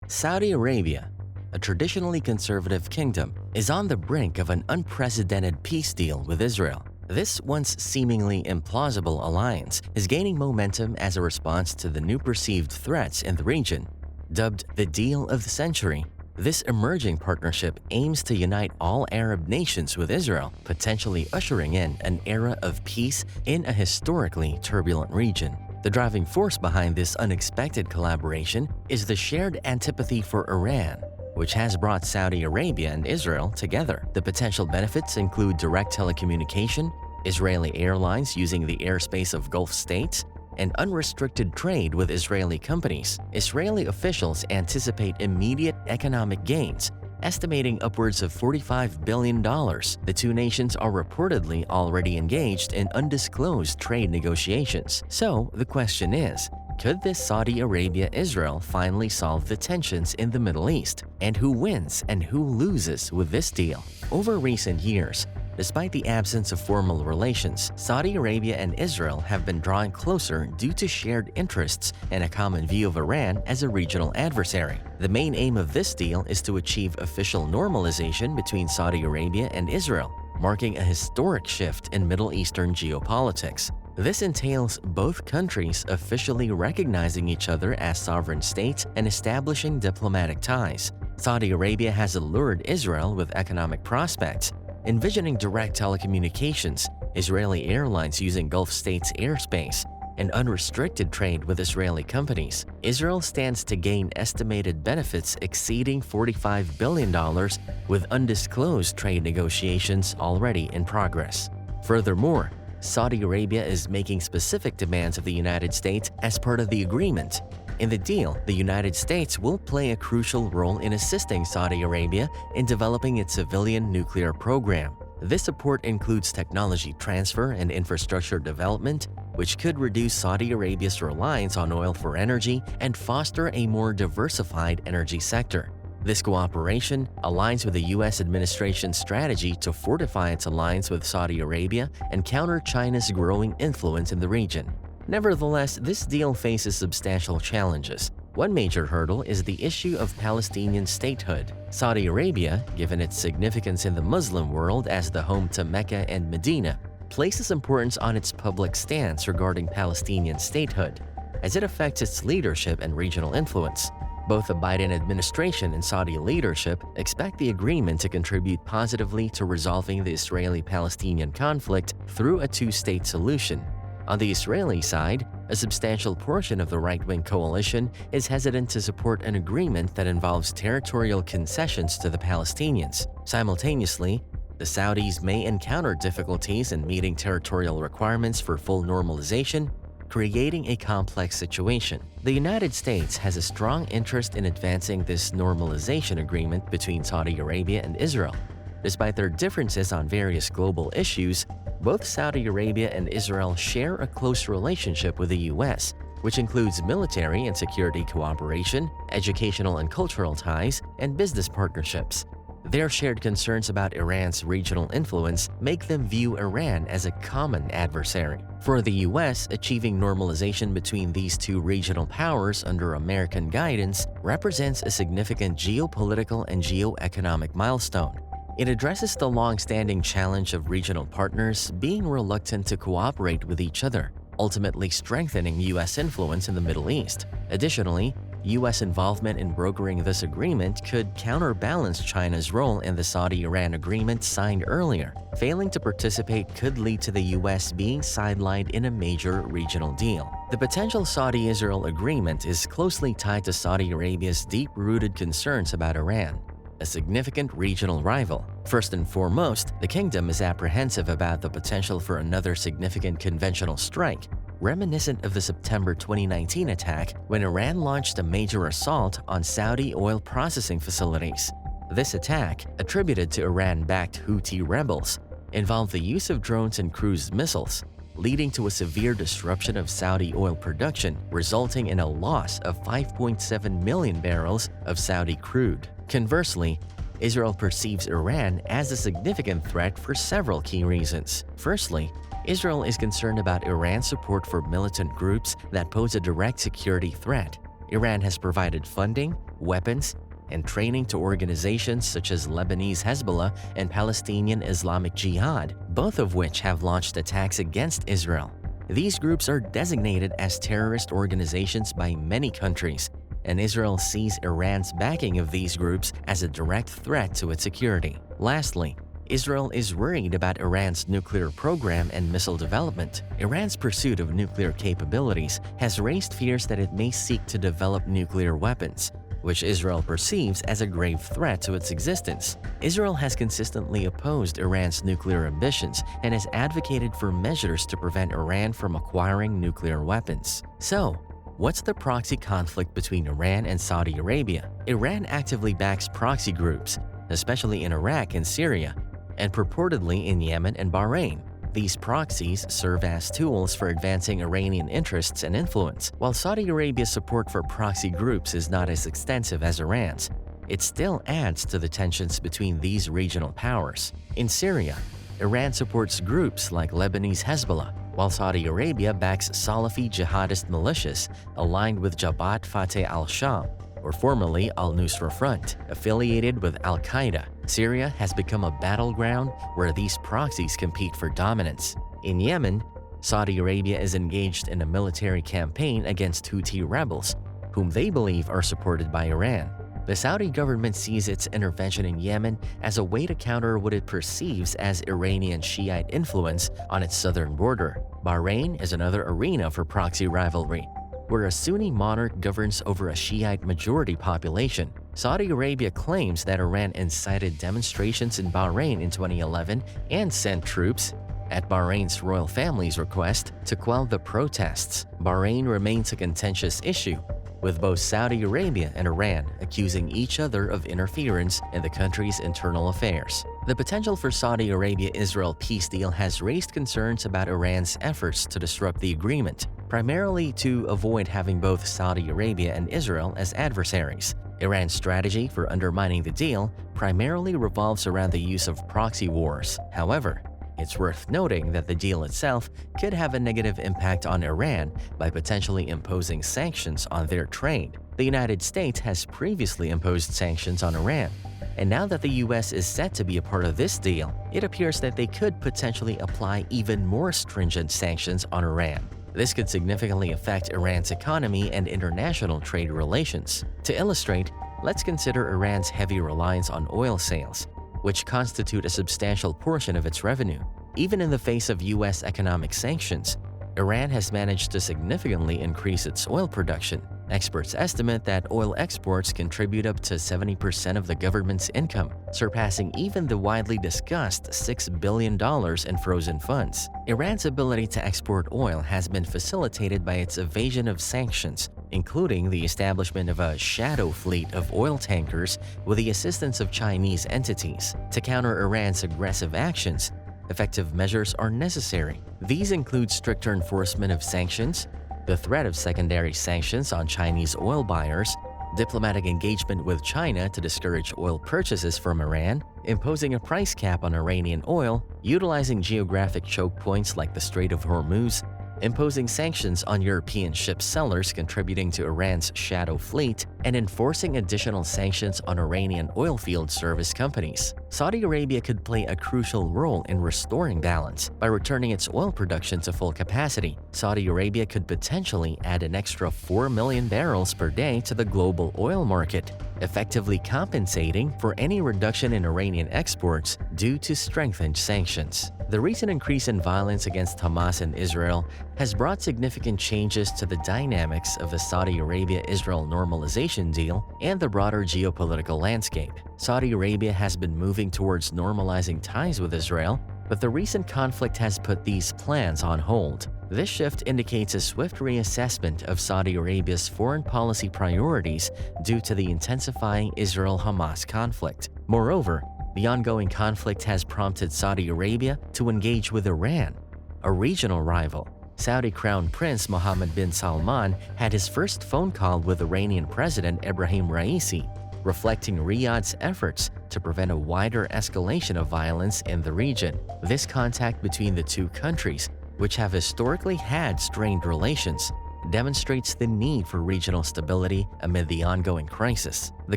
Saudi Arabia, a traditionally conservative kingdom, is on the brink of an unprecedented peace deal with Israel. This once seemingly implausible alliance is gaining momentum as a response to the new perceived threats in the region. Dubbed the Deal of the Century, this emerging partnership aims to unite all Arab nations with Israel, potentially ushering in an era of peace in a historically turbulent region. The driving force behind this unexpected collaboration is the shared antipathy for Iran, which has brought Saudi Arabia and Israel together. The potential benefits include direct telecommunication, Israeli airlines using the airspace of Gulf states, and unrestricted trade with Israeli companies. Israeli officials anticipate immediate economic gains, estimating upwards of $45 billion. The two nations are reportedly already engaged in undisclosed trade negotiations. So the question is, could this Saudi Arabia-Israel finally solve the tensions in the Middle East? And who wins and who loses with this deal? Over recent years, despite the absence of formal relations, Saudi Arabia and Israel have been drawing closer due to shared interests and a common view of Iran as a regional adversary. The main aim of this deal is to achieve official normalization between Saudi Arabia and Israel, marking a historic shift in Middle Eastern geopolitics. This entails both countries officially recognizing each other as sovereign states and establishing diplomatic ties. Saudi Arabia has allured Israel with economic prospects, envisioning direct telecommunications, Israeli airlines using Gulf states' airspace, and unrestricted trade with Israeli companies. Israel stands to gain estimated benefits exceeding $45 billion, with undisclosed trade negotiations already in progress. Furthermore, Saudi Arabia is making specific demands of the United States as part of the agreement. In the deal, the United States will play a crucial role in assisting Saudi Arabia in developing its civilian nuclear program. This support includes technology transfer and infrastructure development, which could reduce Saudi Arabia's reliance on oil for energy and foster a more diversified energy sector. This cooperation aligns with the U.S. administration's strategy to fortify its alliance with Saudi Arabia and counter China's growing influence in the region. Nevertheless, this deal faces substantial challenges. One major hurdle is the issue of Palestinian statehood. Saudi Arabia, given its significance in the Muslim world as the home to Mecca and Medina, places importance on its public stance regarding Palestinian statehood, as it affects its leadership and regional influence. Both the Biden administration and Saudi leadership expect the agreement to contribute positively to resolving the Israeli-Palestinian conflict through a two-state solution. On the Israeli side, a substantial portion of the right-wing coalition is hesitant to support an agreement that involves territorial concessions to the Palestinians. Simultaneously, the Saudis may encounter difficulties in meeting territorial requirements for full normalization, creating a complex situation. The United States has a strong interest in advancing this normalization agreement between Saudi Arabia and Israel. Despite their differences on various global issues, both Saudi Arabia and Israel share a close relationship with the U.S., which includes military and security cooperation, educational and cultural ties, and business partnerships. Their shared concerns about Iran's regional influence make them view Iran as a common adversary. For the U.S., achieving normalization between these two regional powers under American guidance represents a significant geopolitical and geoeconomic milestone. It addresses the long-standing challenge of regional partners being reluctant to cooperate with each other, ultimately strengthening U.S. influence in the Middle East. Additionally, U.S. involvement in brokering this agreement could counterbalance China's role in the Saudi-Iran agreement signed earlier. Failing to participate could lead to the U.S. being sidelined in a major regional deal. The potential Saudi-Israel agreement is closely tied to Saudi Arabia's deep-rooted concerns about Iran, a significant regional rival. First and foremost, the kingdom is apprehensive about the potential for another significant conventional strike, reminiscent of the September 2019 attack when Iran launched a major assault on Saudi oil processing facilities. This attack, attributed to Iran-backed Houthi rebels, involved the use of drones and cruise missiles, leading to a severe disruption of Saudi oil production, resulting in a loss of 5.7 million barrels of Saudi crude. Conversely, Israel perceives Iran as a significant threat for several key reasons. Firstly, Israel is concerned about Iran's support for militant groups that pose a direct security threat. Iran has provided funding, weapons, and training to organizations such as Lebanese Hezbollah and Palestinian Islamic Jihad, both of which have launched attacks against Israel. These groups are designated as terrorist organizations by many countries, and Israel sees Iran's backing of these groups as a direct threat to its security. Lastly, Israel is worried about Iran's nuclear program and missile development. Iran's pursuit of nuclear capabilities has raised fears that it may seek to develop nuclear weapons, which Israel perceives as a grave threat to its existence. Israel has consistently opposed Iran's nuclear ambitions and has advocated for measures to prevent Iran from acquiring nuclear weapons. So, what's the proxy conflict between Iran and Saudi Arabia? Iran actively backs proxy groups, especially in Iraq and Syria, and purportedly in Yemen and Bahrain. These proxies serve as tools for advancing Iranian interests and influence. While Saudi Arabia's support for proxy groups is not as extensive as Iran's, it still adds to the tensions between these regional powers. In Syria, Iran supports groups like Lebanese Hezbollah, while Saudi Arabia backs Salafi jihadist militias aligned with Jabhat Fateh al-Sham, or formerly al-Nusra Front, affiliated with al-Qaeda. Syria has become a battleground where these proxies compete for dominance. In Yemen, Saudi Arabia is engaged in a military campaign against Houthi rebels, whom they believe are supported by Iran. The Saudi government sees its intervention in Yemen as a way to counter what it perceives as Iranian Shiite influence on its southern border. Bahrain is another arena for proxy rivalry, where a Sunni monarch governs over a Shiite majority population. Saudi Arabia claims that Iran incited demonstrations in Bahrain in 2011 and sent troops, at Bahrain's royal family's request, to quell the protests. Bahrain remains a contentious issue, with both Saudi Arabia and Iran accusing each other of interference in the country's internal affairs. The potential for Saudi Arabia-Israel peace deal has raised concerns about Iran's efforts to disrupt the agreement, primarily to avoid having both Saudi Arabia and Israel as adversaries. Iran's strategy for undermining the deal primarily revolves around the use of proxy wars. However, it's worth noting that the deal itself could have a negative impact on Iran by potentially imposing sanctions on their trade. The United States has previously imposed sanctions on Iran, and now that the US is set to be a part of this deal, it appears that they could potentially apply even more stringent sanctions on Iran. This could significantly affect Iran's economy and international trade relations. To illustrate, let's consider Iran's heavy reliance on oil sales, which constitute a substantial portion of its revenue. Even in the face of US economic sanctions, Iran has managed to significantly increase its oil production. Experts estimate that oil exports contribute up to 70% of the government's income, surpassing even the widely discussed $6 billion in frozen funds. Iran's ability to export oil has been facilitated by its evasion of sanctions, including the establishment of a shadow fleet of oil tankers with the assistance of Chinese entities. To counter Iran's aggressive actions, effective measures are necessary. These include stricter enforcement of sanctions, the threat of secondary sanctions on Chinese oil buyers, diplomatic engagement with China to discourage oil purchases from Iran, imposing a price cap on Iranian oil, utilizing geographic choke points like the Strait of Hormuz, imposing sanctions on European ship sellers contributing to Iran's shadow fleet, and enforcing additional sanctions on Iranian oilfield service companies. Saudi Arabia could play a crucial role in restoring balance. By returning its oil production to full capacity, Saudi Arabia could potentially add an extra 4 million barrels per day to the global oil market, effectively compensating for any reduction in Iranian exports due to strengthened sanctions. The recent increase in violence against Hamas and Israel has brought significant changes to the dynamics of the Saudi Arabia-Israel normalization deal and the broader geopolitical landscape. Saudi Arabia has been moving towards normalizing ties with Israel, but the recent conflict has put these plans on hold. This shift indicates a swift reassessment of Saudi Arabia's foreign policy priorities due to the intensifying Israel-Hamas conflict. Moreover, the ongoing conflict has prompted Saudi Arabia to engage with Iran, a regional rival. Saudi Crown Prince Mohammed bin Salman had his first phone call with Iranian President Ebrahim Raisi, reflecting Riyadh's efforts to prevent a wider escalation of violence in the region. This contact between the two countries, which have historically had strained relations, demonstrates the need for regional stability amid the ongoing crisis. The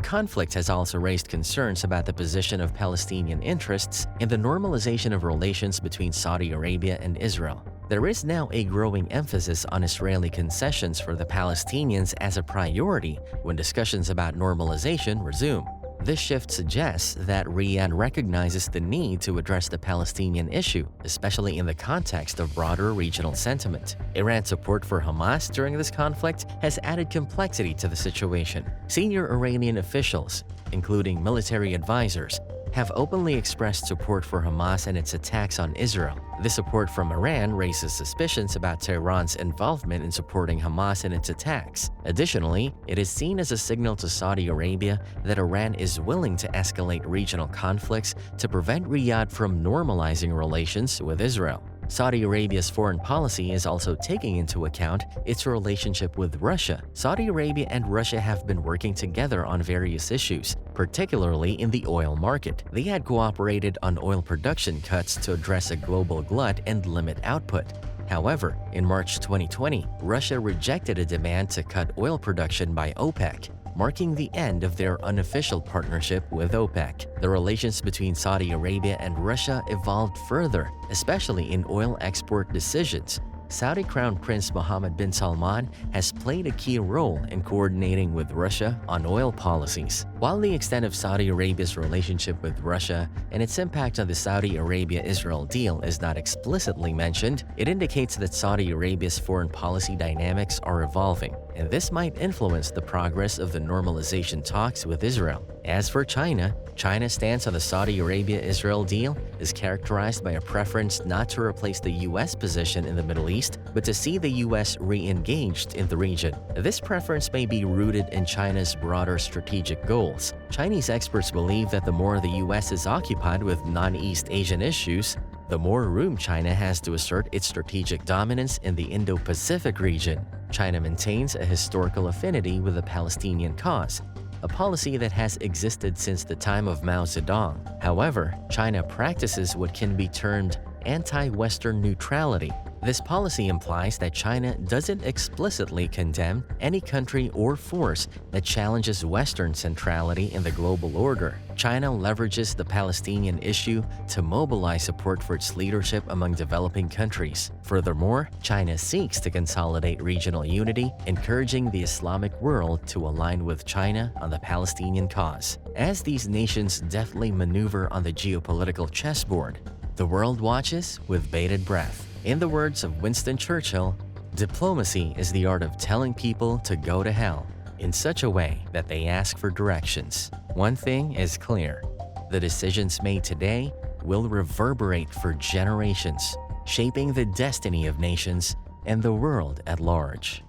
conflict has also raised concerns about the position of Palestinian interests and the normalization of relations between Saudi Arabia and Israel. There is now a growing emphasis on Israeli concessions for the Palestinians as a priority when discussions about normalization resume. This shift suggests that Riyadh recognizes the need to address the Palestinian issue, especially in the context of broader regional sentiment. Iran's support for Hamas during this conflict has added complexity to the situation. Senior Iranian officials, including military advisors, have openly expressed support for Hamas and its attacks on Israel. This support from Iran raises suspicions about Tehran's involvement in supporting Hamas in its attacks. Additionally, it is seen as a signal to Saudi Arabia that Iran is willing to escalate regional conflicts to prevent Riyadh from normalizing relations with Israel. Saudi Arabia's foreign policy is also taking into account its relationship with Russia. Saudi Arabia and Russia have been working together on various issues, particularly in the oil market. They had cooperated on oil production cuts to address a global glut and limit output. However, in March 2020, Russia rejected a demand to cut oil production by OPEC, marking the end of their unofficial partnership with OPEC. The relations between Saudi Arabia and Russia evolved further, especially in oil export decisions. Saudi Crown Prince Mohammed bin Salman has played a key role in coordinating with Russia on oil policies. While the extent of Saudi Arabia's relationship with Russia and its impact on the Saudi Arabia-Israel deal is not explicitly mentioned, it indicates that Saudi Arabia's foreign policy dynamics are evolving, and this might influence the progress of the normalization talks with Israel. As for China, China's stance on the Saudi Arabia-Israel deal is characterized by a preference not to replace the U.S. position in the Middle East, but to see the U.S. re-engaged in the region. This preference may be rooted in China's broader strategic goals. Chinese experts believe that the more the U.S. is occupied with non-East Asian issues, the more room China has to assert its strategic dominance in the Indo-Pacific region. China maintains a historical affinity with the Palestinian cause, a policy that has existed since the time of Mao Zedong. However, China practices what can be termed anti-Western neutrality. This policy implies that China doesn't explicitly condemn any country or force that challenges Western centrality in the global order. China leverages the Palestinian issue to mobilize support for its leadership among developing countries. Furthermore, China seeks to consolidate regional unity, encouraging the Islamic world to align with China on the Palestinian cause. As these nations deftly maneuver on the geopolitical chessboard, the world watches with bated breath. In the words of Winston Churchill, diplomacy is the art of telling people to go to hell in such a way that they ask for directions. One thing is clear: the decisions made today will reverberate for generations, shaping the destiny of nations and the world at large.